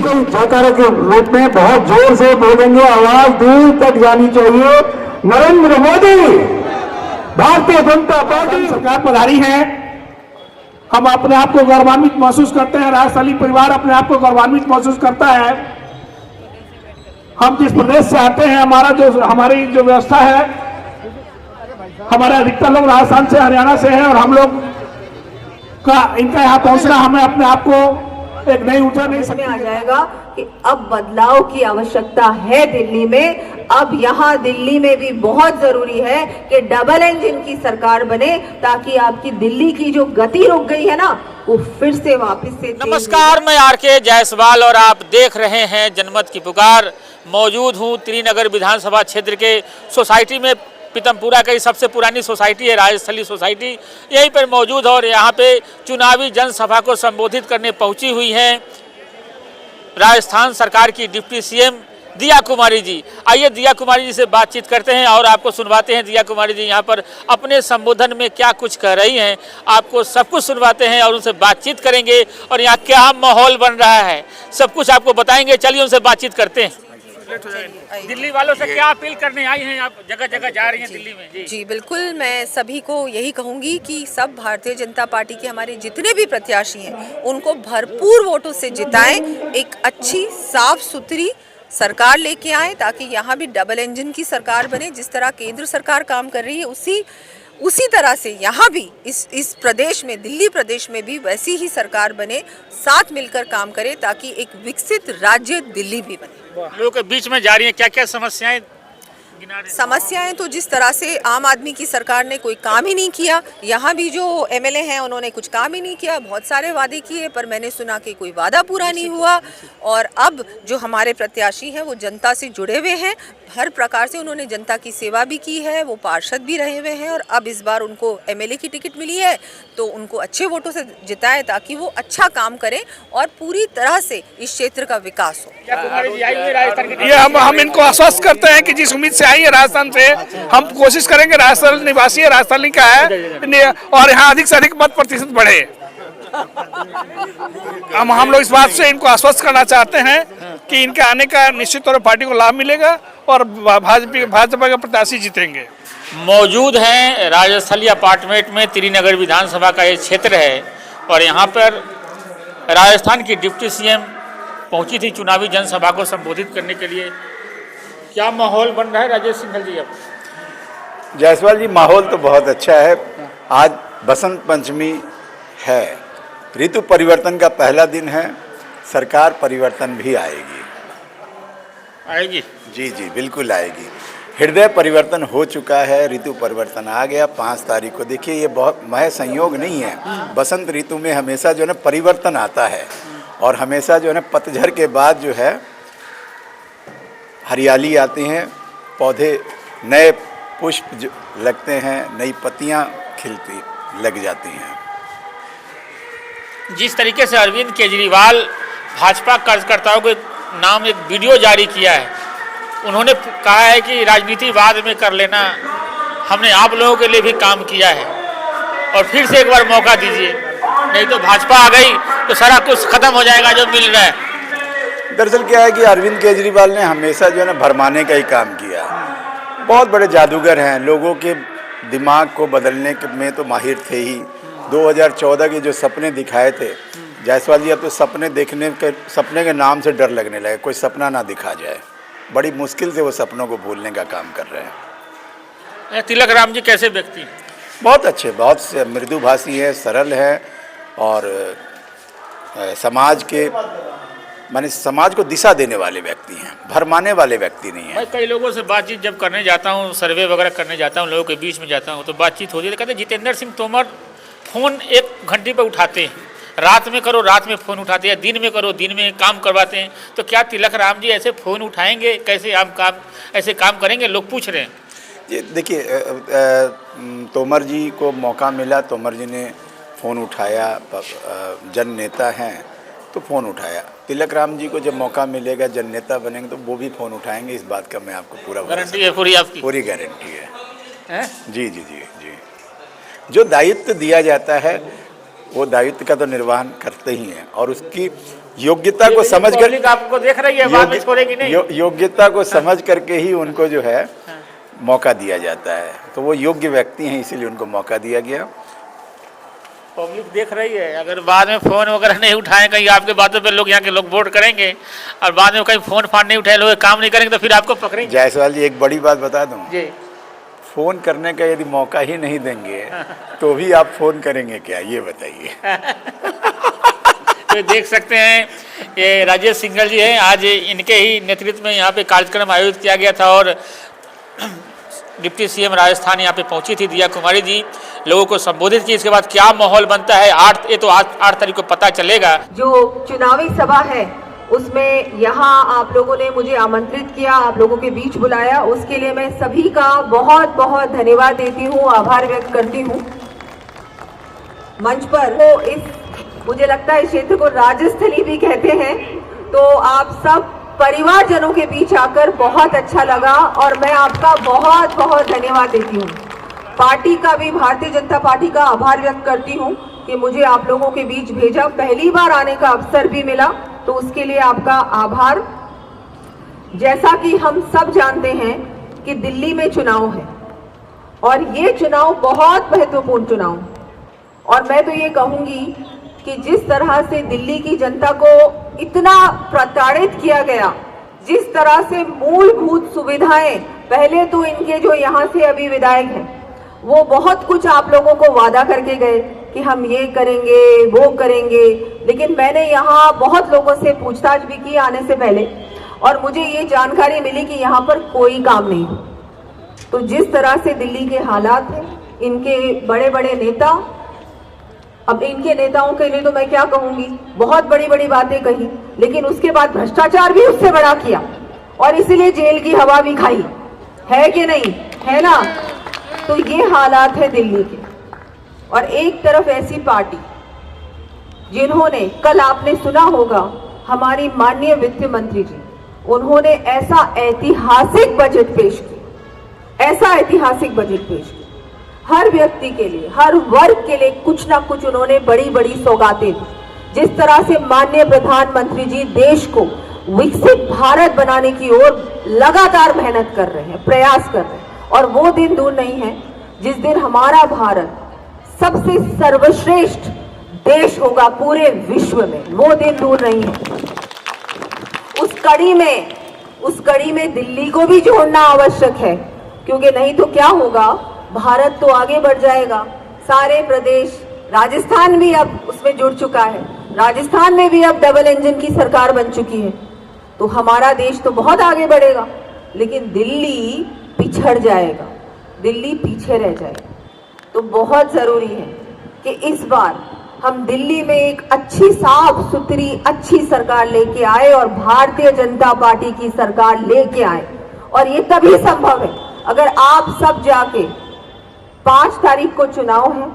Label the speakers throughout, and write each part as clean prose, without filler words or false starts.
Speaker 1: बिल्कुल जयकारे के रूप में बहुत जोर से बोलेंगे, आवाज दूर तक जानी चाहिए। नरेंद्र मोदी, भारतीय जनता पार्टी
Speaker 2: सरकार पधारी है। हम अपने आप को गौरवान्वित महसूस करते हैं, राजस्थानी परिवार अपने आप को गौरवान्वित महसूस करता है। हम जिस प्रदेश से आते हैं, हमारी जो व्यवस्था है, हमारे अधिकतर लोग राजस्थान से, हरियाणा से हैं, और हम लोग का इनका यहाँ पहुंचना हमें अपने आप को एक नई ऊर्जा नहीं
Speaker 3: समझ में आ जाएगा कि अब बदलाव की आवश्यकता है दिल्ली में। अब यहाँ दिल्ली में भी बहुत जरूरी है कि डबल इंजन की सरकार बने, ताकि आपकी दिल्ली की जो गति रुक गई है ना, वो फिर से वापस से।
Speaker 4: नमस्कार, मैं आरके जायसवाल और आप देख रहे हैं जनमत की पुकार। मौजूद हूँ त्रिनगर विधानसभा क्षेत्र के सोसाइटी में। पीतमपुरा की सबसे पुरानी सोसाइटी है राजस्थली सोसाइटी, यहीं पर मौजूद है और यहाँ पे चुनावी जनसभा को संबोधित करने पहुँची हुई हैं राजस्थान सरकार की डिप्टी सीएम दिया कुमारी जी। आइए दिया कुमारी जी से बातचीत करते हैं और आपको सुनवाते हैं दिया कुमारी जी यहाँ पर अपने संबोधन में क्या कुछ कह रही हैं। आपको सब कुछ सुनवाते हैं और उनसे बातचीत करेंगे और यहाँ क्या माहौल बन रहा है सब कुछ आपको बताएंगे। चलिए उनसे बातचीत करते हैं। दिल्ली वालों से क्या अपील करने आई हैं आप? जगह जगह जा रही हैं दिल्ली में।
Speaker 5: जी बिल्कुल, मैं सभी को यही कहूंगी कि सब भारतीय जनता पार्टी के हमारे जितने भी प्रत्याशी हैं उनको भरपूर वोटों से जिताएं, एक अच्छी साफ सुथरी सरकार लेके आए, ताकि यहाँ भी डबल इंजन की सरकार बने। जिस तरह केंद्र सरकार काम कर रही है उसी तरह से यहाँ भी इस प्रदेश में, दिल्ली प्रदेश में भी वैसी ही सरकार बने, साथ मिलकर काम करे, ताकि एक विकसित राज्य दिल्ली भी बने।
Speaker 4: लोगों के बीच में जा रही हैं, क्या क्या समस्याएं
Speaker 5: समस्याएं तो जिस तरह से आम आदमी की सरकार ने कोई काम ही नहीं किया। यहाँ भी जो एमएलए हैं उन्होंने कुछ काम ही नहीं किया। बहुत सारे वादे किए पर मैंने सुना कि कोई वादा पूरा नहीं हुआ। और अब जो हमारे प्रत्याशी हैं वो जनता से जुड़े हुए हैं, हर प्रकार से उन्होंने जनता की सेवा भी की है, वो पार्षद भी रहे हुए हैं, और अब इस बार उनको एमएलए की टिकट मिली है तो उनको अच्छे वोटों से जिताएं, ताकि वो अच्छा काम करें और पूरी तरह से इस क्षेत्र का विकास हो।
Speaker 2: ये हम इनको आश्वस्त करते हैं कि जिस उम्मीद से आई है राजस्थान से, हम कोशिश करेंगे, राजस्थान निवासी है, राजस्थानी का है, और यहाँ अधिक से अधिक मत प्रतिशत बढ़े। हम लोग इस बात से इनको आश्वस्त करना चाहते हैं कि इनके आने का निश्चित तौर पर पार्टी को लाभ मिलेगा और भाजपा के प्रत्याशी जीतेंगे।
Speaker 4: मौजूद हैं राजस्थली अपार्टमेंट में, त्रिनगर विधानसभा का ये क्षेत्र है और यहाँ पर राजस्थान की डिप्टी सीएम पहुंची थी चुनावी जनसभा को संबोधित करने के लिए। क्या माहौल बन रहा है राजेश सिंघल जी? अब
Speaker 6: जायसवाल जी, माहौल तो बहुत अच्छा है। आज बसंत पंचमी है, ऋतु परिवर्तन का पहला दिन है, सरकार परिवर्तन भी आएगी। जी जी बिल्कुल आएगी। हृदय परिवर्तन हो चुका है, ऋतु परिवर्तन आ गया 5 तारीख को। देखिए ये बहुत महज संयोग नहीं है, बसंत ऋतु में हमेशा जो है ना परिवर्तन आता है, और हमेशा जो है ना पतझड़ के बाद जो है हरियाली आती हैं, पौधे नए पुष्प लगते हैं, नई पत्तियां खिलती लग जाती हैं।
Speaker 4: जिस तरीके से अरविंद केजरीवाल भाजपा कार्यकर्ताओं के नाम एक वीडियो जारी किया है, उन्होंने कहा है कि राजनीति बाद में कर लेना, हमने आप लोगों के लिए भी काम किया है और फिर से एक बार मौका दीजिए, नहीं तो भाजपा आ गई तो सारा कुछ खत्म हो जाएगा जो मिल रहा है।
Speaker 6: दरअसल क्या है कि अरविंद केजरीवाल ने हमेशा जो है ना भरमाने का ही काम किया। बहुत बड़े जादूगर हैं, लोगों के दिमाग को बदलने में तो माहिर थे ही। 2014 के जो सपने दिखाए थे जायसवाल जी, अब तो सपने के नाम से डर लगने लगे, कोई सपना ना दिखा जाए। बड़ी मुश्किल से वो सपनों को भूलने का काम कर रहे हैं।
Speaker 4: तिलक राम जी कैसे व्यक्ति?
Speaker 6: बहुत अच्छे, बहुत मृदुभाषी है, सरल है, और समाज को दिशा देने वाले व्यक्ति हैं, भरमाने वाले व्यक्ति नहीं है।
Speaker 4: कई लोगों से बातचीत जब करने जाता हूँ, सर्वे वगैरह करने जाता हूँ, लोगों के बीच में जाता हूँ तो बातचीत होती है, कहते हैं जितेंद्र सिंह तोमर फ़ोन 1 घंटे पर उठाते हैं, रात में करो रात में फ़ोन उठाते हैं, दिन में करो दिन में काम करवाते हैं। तो क्या तिलक राम जी ऐसे फ़ोन उठाएंगे? कैसे ऐसे काम करेंगे? लोग पूछ रहे हैं।
Speaker 6: ये देखिए, तोमर जी को मौका मिला, तोमर जी ने फ़ोन उठाया, जन नेता हैं तो फ़ोन उठाया। तिलक राम जी को जब मौका मिलेगा, जन नेता बनेंगे तो वो भी फ़ोन उठाएंगे, इस बात का मैं आपको पूरा
Speaker 4: गारंटी है, पूरी आपकी?
Speaker 6: पूरी गारंटी है। जी जी जी जी। जो दायित्व दिया जाता है वो दायित्व का तो निर्वहन करते ही हैं और उसकी योग्यता को समझ कर
Speaker 4: पब्लिक आपको देख रही है, बाद में छोड़ेगी नहीं।
Speaker 6: योग्यता को समझ करके ही उनको जो है मौका दिया जाता है। तो वो योग्य व्यक्ति हैं, इसीलिए उनको मौका दिया गया।
Speaker 4: पब्लिक देख रही है, अगर बाद में फ़ोन वगैरह नहीं उठाएं, कहीं आपके बातों पे लोग यहाँ के लोग वोट करेंगे और बाद में कहीं फ़ोन फान नहीं उठाए, लोग काम नहीं करेंगे, तो फिर आपको पकड़ेंगे।
Speaker 6: जायसवाल जी, एक बड़ी बात बता दूं,
Speaker 4: जी,
Speaker 6: फ़ोन करने का यदि मौका ही नहीं देंगे तो भी आप फ़ोन करेंगे क्या, ये बताइए।
Speaker 4: तो देख सकते हैं ये राजेश सिंघल जी हैं, आज इनके ही नेतृत्व में यहाँ पे कार्यक्रम आयोजित किया गया था और डिप्टी सीएम राजस्थान यहाँ पे पहुंची थी दिया कुमारी जी, लोगों को संबोधित की। इसके बाद क्या माहौल बनता है 8 तारीख को पता चलेगा।
Speaker 3: जो चुनावी सभा है उसमें यहाँ आप लोगों ने मुझे आमंत्रित किया, आप लोगों के बीच बुलाया, उसके लिए मैं सभी का बहुत बहुत धन्यवाद देती हूँ, आभार व्यक्त करती हूँ। मंच पर वो मुझे लगता है इस क्षेत्र को राजस्थली भी कहते हैं, तो आप सब परिवारजनों के बीच आकर बहुत अच्छा लगा और मैं आपका बहुत बहुत धन्यवाद देती हूँ। पार्टी का भी, भारतीय जनता पार्टी का आभार व्यक्त करती हूँ कि मुझे आप लोगों के बीच भेजा, पहली बार आने का अवसर भी मिला, तो उसके लिए आपका आभार। जैसा कि हम सब जानते हैं कि दिल्ली में चुनाव है और ये चुनाव बहुत महत्वपूर्ण चुनाव है और मैं तो ये कहूंगी कि जिस तरह से दिल्ली की जनता को इतना प्रताड़ित किया गया, जिस तरह से मूलभूत सुविधाएं, पहले तो इनके जो यहाँ से अभी विधायक हैं वो बहुत कुछ आप लोगों को वादा करके गए कि हम ये करेंगे वो करेंगे, लेकिन मैंने यहाँ बहुत लोगों से पूछताछ भी की आने से पहले और मुझे ये जानकारी मिली कि यहाँ पर कोई काम नहीं है। तो जिस तरह से दिल्ली के हालात हैं, इनके बड़े बड़े नेता, अब इनके नेताओं के लिए तो मैं क्या कहूंगी, बहुत बड़ी बड़ी बातें कही, लेकिन उसके बाद भ्रष्टाचार भी उससे बड़ा किया और इसीलिए जेल की हवा भी खाई है कि नहीं है ना। तो ये हालात है दिल्ली के। और एक तरफ ऐसी पार्टी जिन्होंने, कल आपने सुना होगा हमारी माननीय वित्त मंत्री जी, उन्होंने ऐसा ऐतिहासिक बजट पेश किया, ऐसा ऐतिहासिक बजट पेश किया, हर व्यक्ति के लिए, हर वर्ग के लिए कुछ ना कुछ उन्होंने बड़ी बड़ी सौगातें दी। जिस तरह से माननीय प्रधानमंत्री जी देश को विकसित भारत बनाने की ओर लगातार मेहनत कर रहे हैं, प्रयास कर रहे हैं, और वो दिन दूर नहीं है जिस दिन हमारा भारत सबसे सर्वश्रेष्ठ देश होगा पूरे विश्व में, वो दिन दूर नहीं है। उस कड़ी में दिल्ली को भी जोड़ना आवश्यक है, क्योंकि नहीं तो क्या होगा, भारत तो आगे बढ़ जाएगा, सारे प्रदेश, राजस्थान भी अब उसमें जुड़ चुका है, राजस्थान में भी अब डबल इंजन की सरकार बन चुकी है, तो हमारा देश तो बहुत आगे बढ़ेगा, लेकिन दिल्ली पिछड़ जाएगा, दिल्ली पीछे रह जाएगा। तो बहुत जरूरी है कि इस बार हम दिल्ली में एक अच्छी, साफ सुथरी, अच्छी सरकार लेके आए और भारतीय जनता पार्टी की सरकार लेके आए। और ये तभी संभव है अगर आप सब जाके, 5 तारीख को चुनाव है,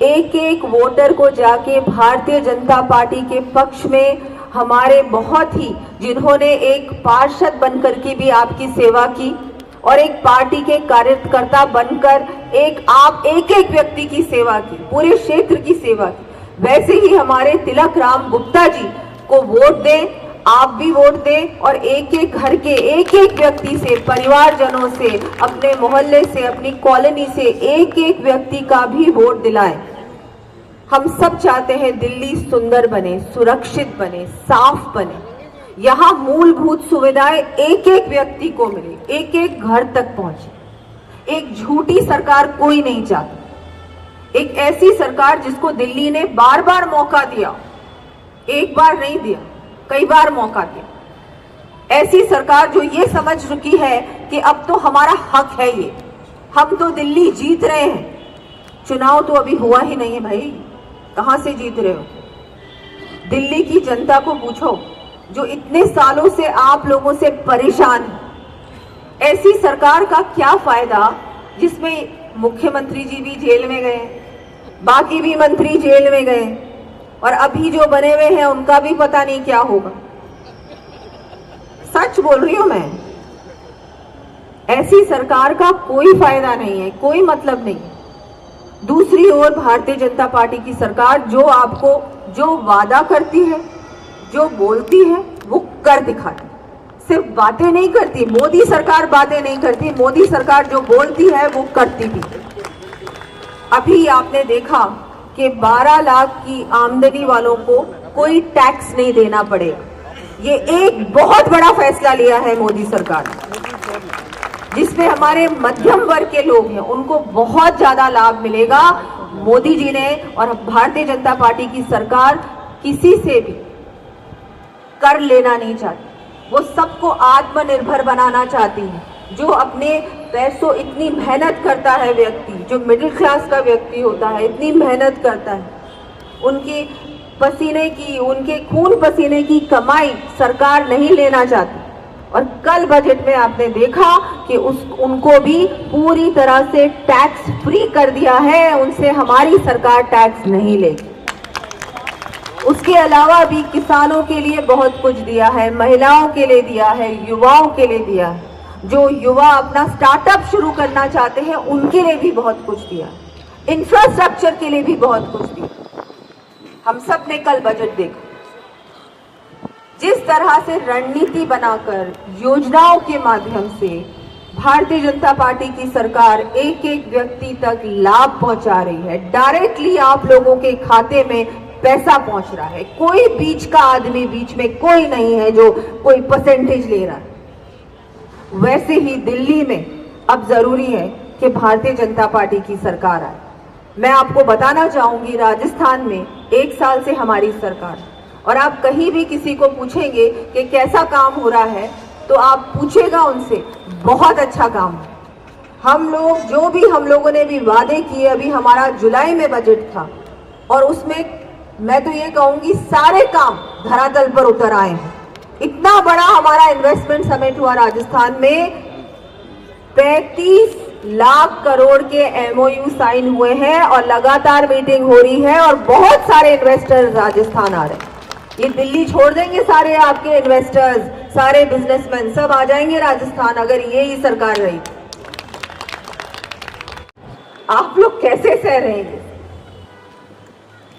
Speaker 3: एक एक वोटर को जाके भारतीय जनता पार्टी के पक्ष में, हमारे बहुत ही, जिन्होंने एक पार्षद बनकर के भी आपकी सेवा की और एक पार्टी के कार्यकर्ता बनकर आप एक एक व्यक्ति की सेवा की, पूरे क्षेत्र की सेवा की, वैसे ही हमारे तिलक राम गुप्ता जी को वोट दें, आप भी वोट दें और एक एक घर के एक एक व्यक्ति से, परिवारजनों से, अपने मोहल्ले से, अपनी कॉलोनी से एक एक व्यक्ति का भी वोट दिलाएं। हम सब चाहते हैं दिल्ली सुंदर बने, सुरक्षित बने, साफ बने, यहाँ मूलभूत सुविधाएं एक एक व्यक्ति को मिले, एक एक घर तक पहुंचे। एक झूठी सरकार कोई नहीं चाहती, एक ऐसी सरकार जिसको दिल्ली ने बार बार मौका दिया, एक बार नहीं दिया, कई बार मौका दिया। ऐसी सरकार जो ये समझ चुकी है कि अब तो हमारा हक है, ये हम तो दिल्ली जीत रहे हैं। चुनाव तो अभी हुआ ही नहीं है भाई, कहां से जीत रहे हो? दिल्ली की जनता को पूछो जो इतने सालों से आप लोगों से परेशान है। ऐसी सरकार का क्या फायदा जिसमें मुख्यमंत्री जी भी जेल में गए, बाकी भी मंत्री जेल में गए और अभी जो बने हुए हैं उनका भी पता नहीं क्या होगा। सच बोल रही हूं मैं, ऐसी सरकार का कोई फायदा नहीं है, कोई मतलब नहीं है। दूसरी ओर भारतीय जनता पार्टी की सरकार जो आपको जो वादा करती है, जो बोलती है, वो कर दिखाती है। सिर्फ बातें नहीं करती, मोदी सरकार बातें नहीं करती, मोदी सरकार जो बोलती है वो करती भी। अभी आपने देखा कि 12 लाख की आमदनी वालों को कोई टैक्स नहीं देना पड़ेगा। ये एक बहुत बड़ा फैसला लिया है मोदी सरकार ने, जिसमें हमारे मध्यम वर्ग के लोग हैं उनको बहुत ज्यादा लाभ मिलेगा। मोदी जी ने और भारतीय जनता पार्टी की सरकार किसी से भी कर लेना नहीं चाहती, वो सबको आत्मनिर्भर बनाना चाहती है। जो अपने पैसों इतनी मेहनत करता है व्यक्ति, जो मिडिल क्लास का व्यक्ति होता है, इतनी मेहनत करता है, उनके पसीने की, उनके खून पसीने की कमाई सरकार नहीं लेना चाहती। और कल बजट में आपने देखा कि उनको भी पूरी तरह से टैक्स फ्री कर दिया है, उनसे हमारी सरकार टैक्स नहीं लेगी। उसके अलावा भी किसानों के लिए बहुत कुछ दिया है, महिलाओं के लिए दिया है, युवाओं के लिए दिया है। जो युवा अपना स्टार्टअप शुरू करना चाहते हैं उनके लिए भी बहुत कुछ दिया, इंफ्रास्ट्रक्चर के लिए भी बहुत कुछ दिया। हम सब ने कल बजट देखा, जिस तरह से रणनीति बनाकर योजनाओं के माध्यम से भारतीय जनता पार्टी की सरकार एक एक व्यक्ति तक लाभ पहुंचा रही है। डायरेक्टली आप लोगों के खाते में पैसा पहुंच रहा है, कोई बीच का आदमी बीच में कोई नहीं है जो कोई परसेंटेज ले रहा है। वैसे ही दिल्ली में अब जरूरी है कि भारतीय जनता पार्टी की सरकार आए। मैं आपको बताना चाहूंगी, राजस्थान में 1 साल से हमारी सरकार, और आप कहीं भी किसी को पूछेंगे कि कैसा काम हो रहा है तो आप पूछेगा उनसे, बहुत अच्छा काम है। हम लोगों ने भी वादे किए। अभी हमारा जुलाई में बजट था और उसमें मैं तो ये कहूंगी सारे काम धरातल पर उतर आए हैं। इतना बड़ा हमारा इन्वेस्टमेंट समिट हुआ राजस्थान में, 35 लाख करोड़ के MOU साइन हुए हैं और लगातार मीटिंग हो रही है और बहुत सारे इन्वेस्टर्स राजस्थान आ रहे हैं। ये दिल्ली छोड़ देंगे सारे आपके इन्वेस्टर्स, सारे बिजनेसमैन सब आ जाएंगे राजस्थान अगर ये ही सरकार रही। आप लोग कैसे सह रहेंगे?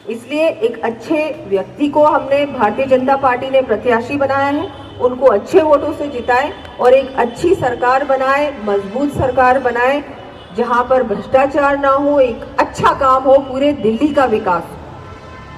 Speaker 3: इसलिए एक अच्छे व्यक्ति को हमने भारतीय जनता पार्टी ने प्रत्याशी बनाया है, उनको अच्छे वोटों से जिताएं और एक अच्छी सरकार बनाए, मजबूत सरकार बनाए, जहां पर भ्रष्टाचार ना हो, एक अच्छा काम हो, पूरे दिल्ली का विकास।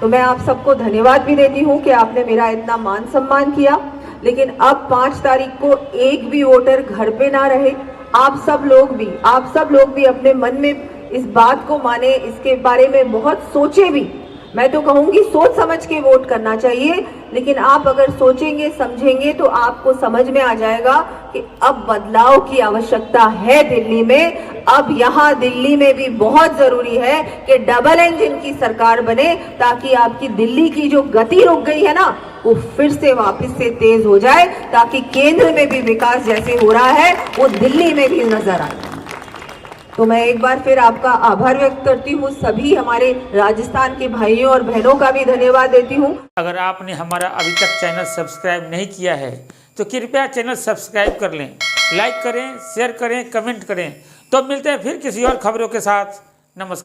Speaker 3: तो मैं आप सबको धन्यवाद भी देती हूं कि आपने मेरा इतना मान सम्मान किया। लेकिन अब 5 तारीख को एक भी वोटर घर पे ना रहे। आप सब लोग भी अपने मन में इस बात को माने, इसके बारे में बहुत सोचे भी। मैं तो कहूंगी सोच समझ के वोट करना चाहिए, लेकिन आप अगर सोचेंगे समझेंगे तो आपको समझ में आ जाएगा कि अब बदलाव की आवश्यकता है दिल्ली में। अब यहाँ दिल्ली में भी बहुत जरूरी है कि डबल इंजन की सरकार बने, ताकि आपकी दिल्ली की जो गति रुक गई है ना, वो फिर से वापस से तेज हो जाए, ताकि केंद्र में भी विकास जैसे हो रहा है वो दिल्ली में भी नजर आए। तो मैं एक बार फिर आपका आभार व्यक्त करती हूँ। सभी हमारे राजस्थान के भाइयों और बहनों का भी धन्यवाद देती हूँ।
Speaker 4: अगर आपने हमारा अभी तक चैनल सब्सक्राइब नहीं किया है तो कृपया चैनल सब्सक्राइब कर लें, लाइक करें, शेयर करें, कमेंट करें। तो मिलते हैं फिर किसी और खबरों के साथ। नमस्कार।